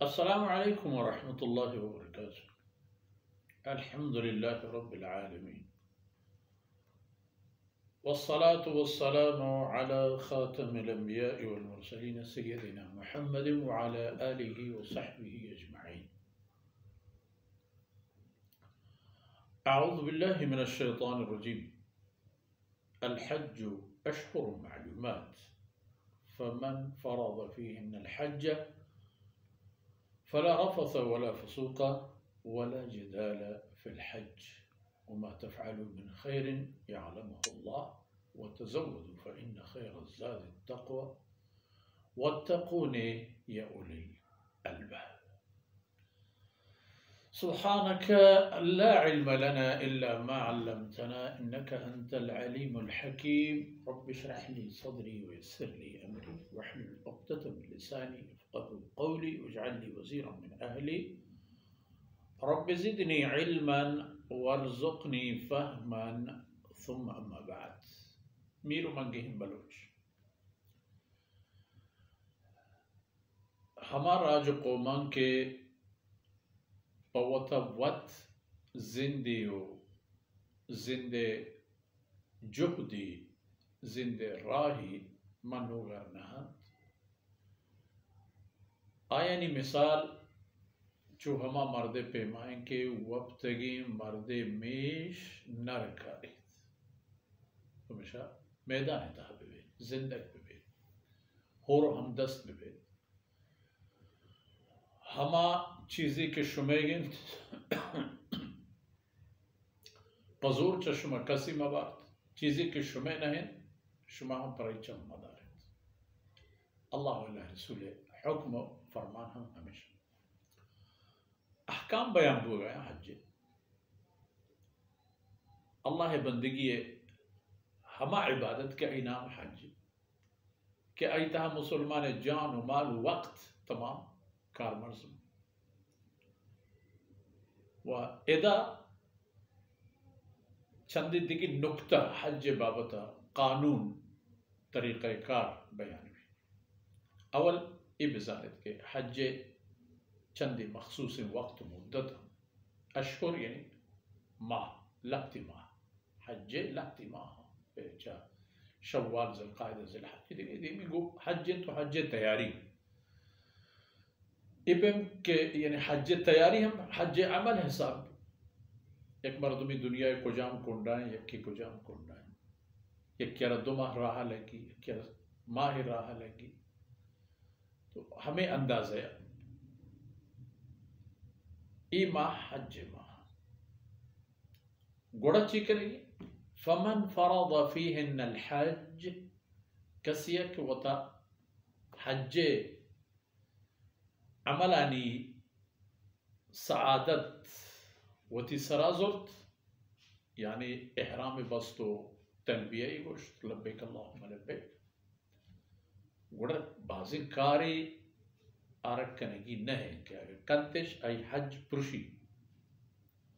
अस्सलामु अलैकुम व रहमतुल्लाहि व बरकातुहू। अल्हम्दुलिल्लाहि रब्बिल आलमीन वस्सलातु वस्सलामु अला खातमिल अंबिया'i वल मुरसलीन सय्यदिना मुहम्मदिन व अला आलिहि व सहबिहि अजमईन। अऊज़ु बिल्लाहि मिनश शैतानिर रजीम। अल हज्जु अशहुरुम मालूमात फमन फरद फीहिन्नल हज्ज फला रफ़स वला फ़ुसूक़ वला जिदाल फ़िल हज्ज वमा तफ़अलू मिन खैरिन यअलमुहुल्लाह वतज़व्वदू फ़इन्न खैरज़ ज़ादि तक़वा वत्तक़ूनी या उलिल अलबाब। सुब्हानक ला इल्म लना इल्ला मा अल्लमतना इन्नका अंतल अलीमुल हकीम। रब्बि इश्रह ली सदरी व यस्सिर ली अमरी वहलुल उक़दतम मिन लिसानी यफ़क़हू क़ौली वजअल ली वज़ीरन मिन अहली रब्बि ज़िदनी इल्मन वर्ज़ुक़नी फ़हमन सुम्मा अम्मा बाद। मीरू मंगेहिम बलोच हमारा जो कौमान के पवता वत जिंदियो जिंदे जुहदी जिंदे राही मनोगर नहत आयानी मिसाल जो हमा मर्दे पैमाएं के वक्तगी मर्दे मेश नर कारित हमेशा मैदान तहबे जिंदग बे होर हमदस्त बे हमा चीज़ी के शुमेगिन पजूर चश्मा कसी मबात चीज़ी के शुमे नहन शुमा हम परिचम मदारत अल्लाह व रसूल हुक्म फरमान हम हमेशा अहकाम बयान हो गया। हज अल्लाह बंदगी हमा इबादत के इनाम हज के अता मुसलमान जान माल वक्त तमाम कारमर्ज व एदा चंदी दिगी नुक्ता हज बाबता कानून तरीक़ाकार बयान भी अवल इबादत के हज चंदी मखसूस वक्त मुद्दत अशहुर यानी माह लगती माह हज लगती माह शव्वाल ज़ुल्क़ाइदा ज़िलहज दिमी गो हज तो हज तैयारी इबम के यानी हज तैयारी हम हज अमल हिसाब एक मरदमी दुनिया को जाम कुंडाएं यकी को जाम कुंडाएं एक क्या दो माह राह लगी क्या माह राह लगी तो हमें अंदाज़ा ई माह हज माह गोड़ा चीकरेगी फमन फरद फीहिन्नल हज कसियक वता हज अमलानी सआदत वती सराजुर्त यानी एहराम बस्तो तलबिया गोश्त लब्बैक अल्लाहुम्मा लब्बैक गुड़ बाजी कारी आरक कनेगी न है कि अगर कंतिश आई हज पुरुषी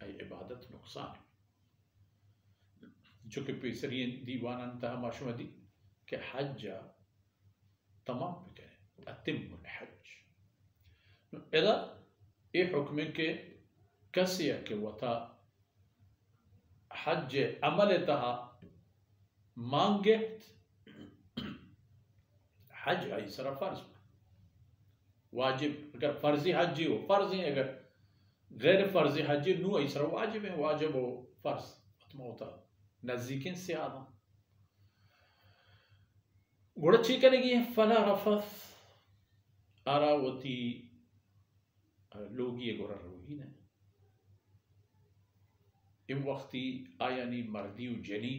आई इबादत नुकसान जो कि पेसरी दीवान अंतः माशुमदी के हज तमाम पे करें अतिमुल हज एदा ए हुक्म के कसिया के वता हज अमल तहा मांगे हज आई सरा फर्ज वाजिब अगर फर्जी हजी हो फर्जी अगर गैर फर्जी हजी नू आई सरा वाजिब है वाजिब हो फर्ज होता नजदीकिन से आदा गुड़ची करेगी फला रफस आरावती लोगी गोरा रोगी ने इम वक्ती आयानी मर्दी जनी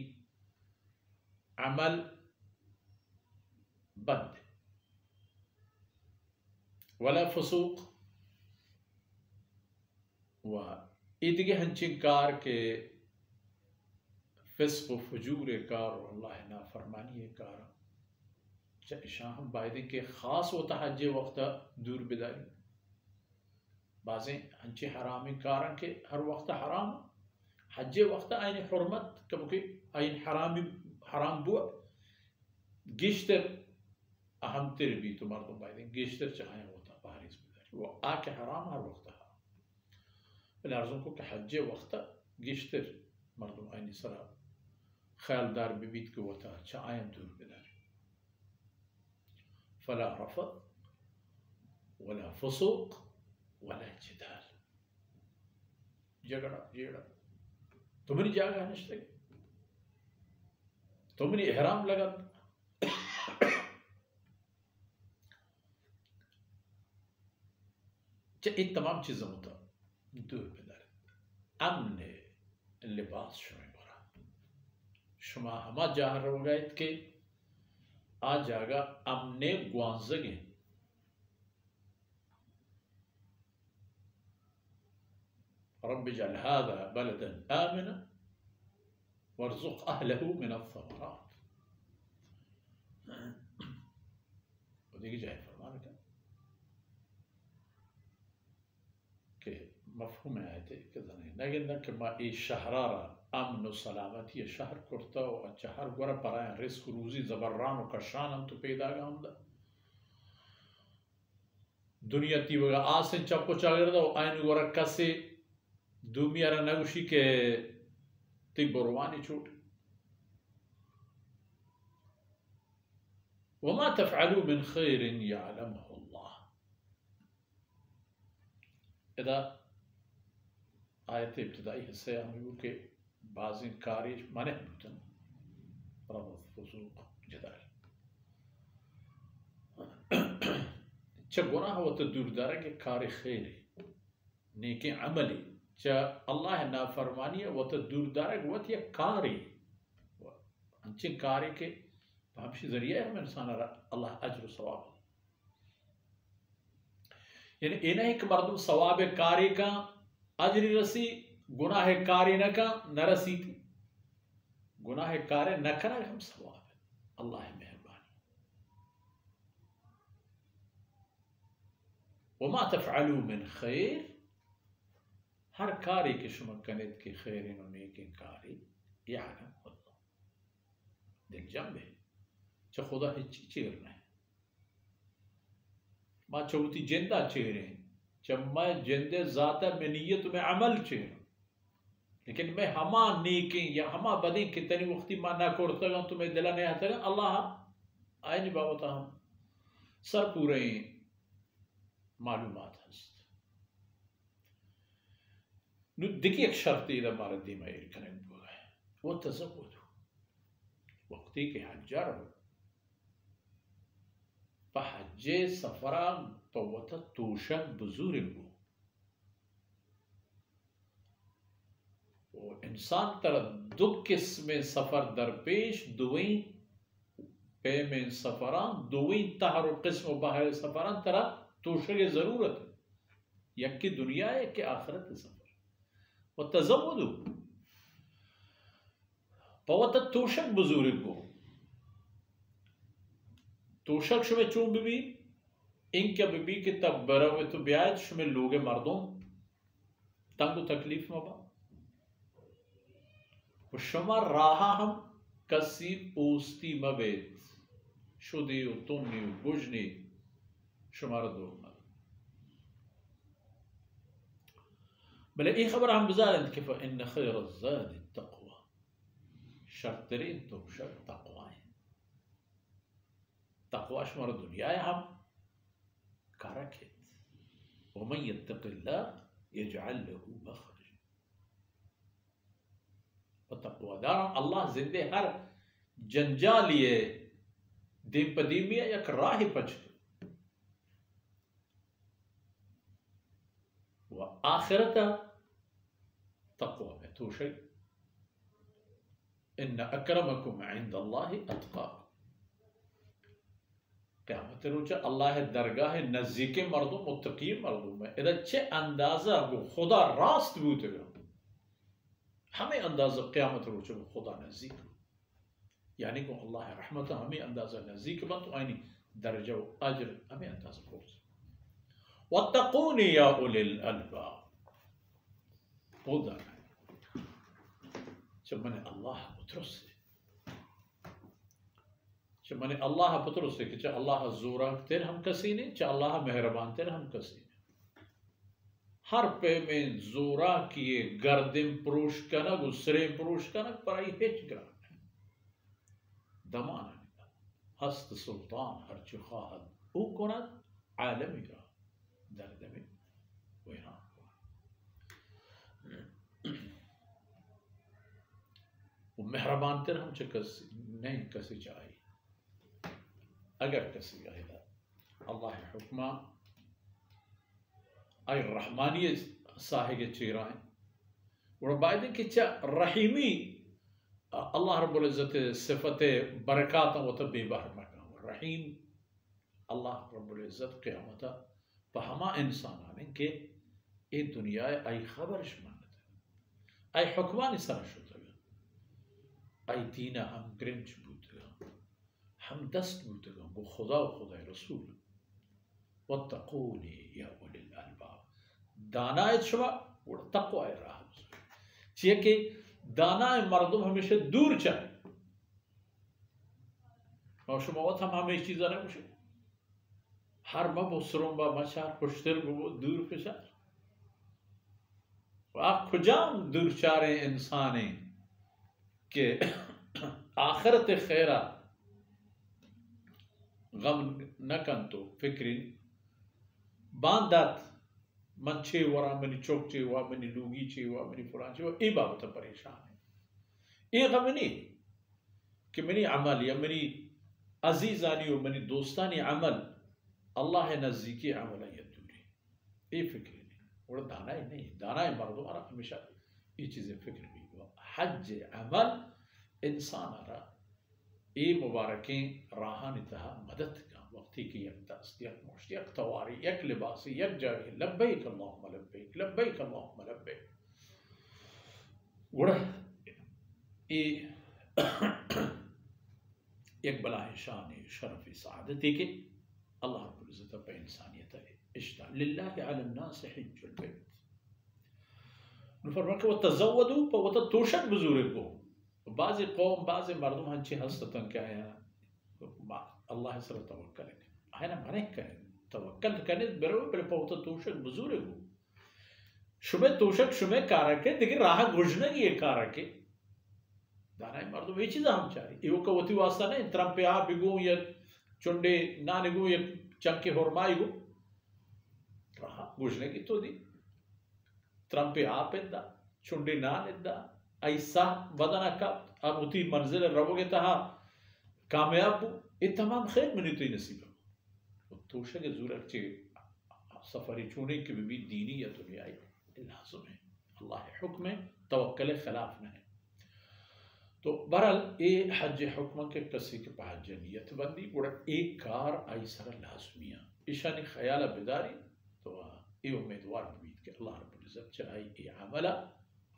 अमल बंद वला फसूक व ईदगे हंचिंग कार के फिस्क फजूर कार और अल्लाह ना फरमानी कार शाह बायदे के खास होता हज वक्त दूर बिदारी बाज़ें हंचे हरामी कारन के हर वक्त हराम हज वक्त आइन हुर्मत कबके आइन हरामी हराम बुआ गिश्तर अहम तेरे भी तो मर्दों बायदे गिश्तर चाहे होता पारिस बिदारी वो आके हराम हर वक्त हराम الأرزون كوك حجة وقتا جيشتر مردم أيني سرا خيال دار ببيت قوتا شاين دور بدار فلا رفض ولا فسوق ولا جدال جگڑا جيڑا تمني جاگا نشتك تمني إحرام لگا इन तमाम चीज़ों होता दूर بدار امن لباس شما برا شما همه جا رو گید که آ جاگا امن گوانزگی رب اجعل هذا بلدا آمنا وارزق أهله من الثمرات وديك جاي فرمانك مفهوم آياتي كذا لكن كما إيه شهرارا أمن وسلامتي شهر كرتا وشهر غورا براين رزق روزي زبران وكشان تو پیدا گامدا دنيا تي وغا آسن چاپو چاگردا و آين غورا كسي دوميارا نگوشي کے تي برواني چوٹ وما تفعلوا من خير يعلمه الله إذا آیت ابتدائی حصے ہمیں وہ کہ بعضی کاری منع بودن رفض فسوق جدال چا گناہ و تدور دارا کہ کاری خیری نیکی عملی چا اللہ نافرمانی و تدور دارا کہ وہ تیا کاری انچین کاری کے ہمشی ذریعہ ہم انسان اللہ اجر و ثواب یعنی انہیں ایک مردم ثواب کاری کا اجری رسی گناہ کاری نکا نرسی تھی گناہ کاری نکنا ہم ثواب ہے اللہ مہربانی وما تفعلوا من خیر ہر کاری کے شما کنید کی خیرین و نیکین کاری یعلم اللہ دیکھ جنبے چا خدا ہی چیرنا ہے ما چوتی جندہ چیریں جب میں جندے ذاتہ میں نیت میں عمل چیروں لیکن میں ہما نیکیں یا ہما بدیں کتنی وقتی ما نہ کرتا گا تو میں دلہ نہیں آتا گا اللہ آئینی باوتا ہم سر پورے معلومات ہست نو دکی ایک شرطی دا مارا دیمہ ایرکنگ بوگا ہے وہ تزود وقتی کے حجہ رو فحجے سفران پوتا توشک بزرگ وہ انسان تر دو قسم سفر درپیش دوئیں پے میں سفران دوئیں تہر و قسم و باہر سفران تر توشک ضرورت یک کی دنیا ہے کہ آخرت سفر و تزودو پوتا توشک بزرگ توشک شما چون ببی این که ببی که تب برای تو بیاید شما لوگ مردم تنگ و تکلیف مبا و شما راها هم کسی پوستی مبید شدی و تنی و بجنی شما را دور مد بله این خبر هم بزارند که فإن خیر الزاد التقوى شرطرین توشک تقوی تقوى شما را دنیای هم كاركت ومن يتق الله يجعل له مخرج فتقوى دارم الله زندے ہر جنجالیے دیم پدیمیہ یک راہ پچ و آخرت تقوى میں تو شيء ان اکرمکم عند الله اتقاکم قیامت روچہ اللہ درگاہ نزدیک مردم متقی مردم ہے ادھا چھ اندازہ خدا راست بوتے گا ہمیں اندازہ قیامت روچہ خدا نزدیک یعنی کہ اللہ رحمت ہمیں اندازہ نزدیک بن تو آئینی درجہ و اجر ہمیں اندازہ پورس وَاتَّقُونِ يَا أُولِي الْأَلْبَابِ وہ دار ہے جب میں نے اللہ مترس سے چه من الله پترسه که چه الله زورا تر هم کسی نه چه الله مهربان تر هم کسی نه हर पे में जोरा किए गर्दिम पुरुष कनक उसरे पुरुष कनक पर आई हेच ग्राम दमान हस्त सुल्तान हर चुखाहद ओ कोनत आलमी ग्राम दर्द में वहाँ वो मेहरबान तर हम कस नहीं कसी चाहिए अगर कसी आएगा अल्लाह हुक्मा ay rahmaniye sahige çiğrayn. Ve baydın ki rahimi Allah Rabbul İzzet sıfatı berekatın ve tabi bahmakan. Rahim Allah Rabbul İzzet kıyamata fahama insanların ki dünyaya ay haber şmanıdır. Ay hukmani sarışıdır. Ay dine ham grinç budur. Ham dest budur. Bu Khuda ve Khuda Resulü. واتقوني يا أولي الألباب دانای شما و تقوای راه چیه که دانای مردم همیشه دور چه ما شما وقت هم همه چیزا نمیشه هر ما بسرون با مچار خوشتر بو دور فشار و کجام دور چاره انسانی که آخرت خیره غم نکن تو فکری बांधत मन छे वरा मनी चौक छे हुआ मनी लूगी छे हुआ मनी फुलान छे हुआ ये बाबत परेशान है ये गम नहीं कि मनी अमल या मनी अजीजानी और मनी दोस्तानी अमल अल्लाह नज़दीकी अमल है दूरी ये फिक्र नहीं और दाना ही नहीं दाना ही मर्दों हमारा हमेशा ये चीज़ें फिक्र भी हुआ हज अमल इंसान हरा ये मुबारकें राहानी तहा मदद वक्ती की एक दस्त एक मुश्त एक तवारी एक लिबासी एक जारी लब्बैक अल्लाहुम्मा लब्बैक लब्बैक अल्लाहुम्मा लब्बैक वड़ा ये एक बलाए शान शरफ़ सआदती के अल्लाह रब्बुल इज़्ज़त पे इंसानियत इश्ता लिल्लाहि अलन नास हिज्जुल बैत नफरमान के वो तज़व्वदू पर वो तोशक बुजुर्ग को बाज़ कौम बाज़ मर्दों हंचे हस्तन क्या है Allah sırrı tevekkül et. Aynen manek kare. Tevekkül kare beraber böyle pavta tuşak buzure bu. Şume tuşak şume karake देखिए राह गुजरने की एक कारके दाना मर्दों में चीज़ हम चाहे ये वो कवती वास्ता नहीं त्रम पे आप बिगो या चुंडे ना निगो या चंके होरमाई गो राह गुजरने की तो दी त्रम पे आप इद्दा चुंडे ना इद्दा ऐसा बदना का अब उती मंजिल रवोगे तहा कामयाब ये तमाम खैर मनी तो नसीब तोशक ज़रूरत चे सफरी चुने के भी दीनी या दुनियाई लाज़िम है अल्लाह हुक्म है तवक्कल खिलाफ न है तो बहरहाल ये हज हुक्म के कसी के पास नियत बंदी और एक कार आई सर लाजमिया ईशानी ख्याल बेदारी तो ये उम्मीदवार बीत के अल्लाह रब्बुल इज़्ज़त चाहे ये अमला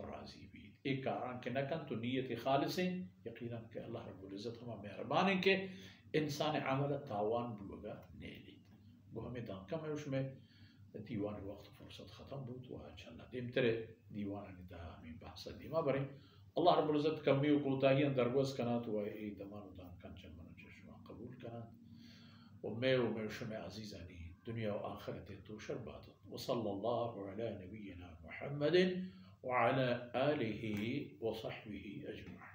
राजी भी एक कारान के नकन तो नीयत खालिस है यकीनन के अल्लाह रब्बुल इज़्ज़त हम मेहरबान है के इंसान अमल तावान बुलगा नेली वो हमें दांका में उसमें दीवान वक्त फुर्सत ख़त्म बहुत हुआ इंशाअल्लाह देम तेरे दीवान निदा हमें बहस दीमा बरे अल्लाह रब्बुल इज़्ज़त कमी को ताही अंदरगोस कना तो ए दमान दान कंचन मन चश्मा कबूल कना और मैं उसमें अजीज़ानी दुनिया और आखिरत तो शर्बात व सल्लल्लाहु अला नबियना मुहम्मदिन व अला आलिहि व सहबिहि अजमईन।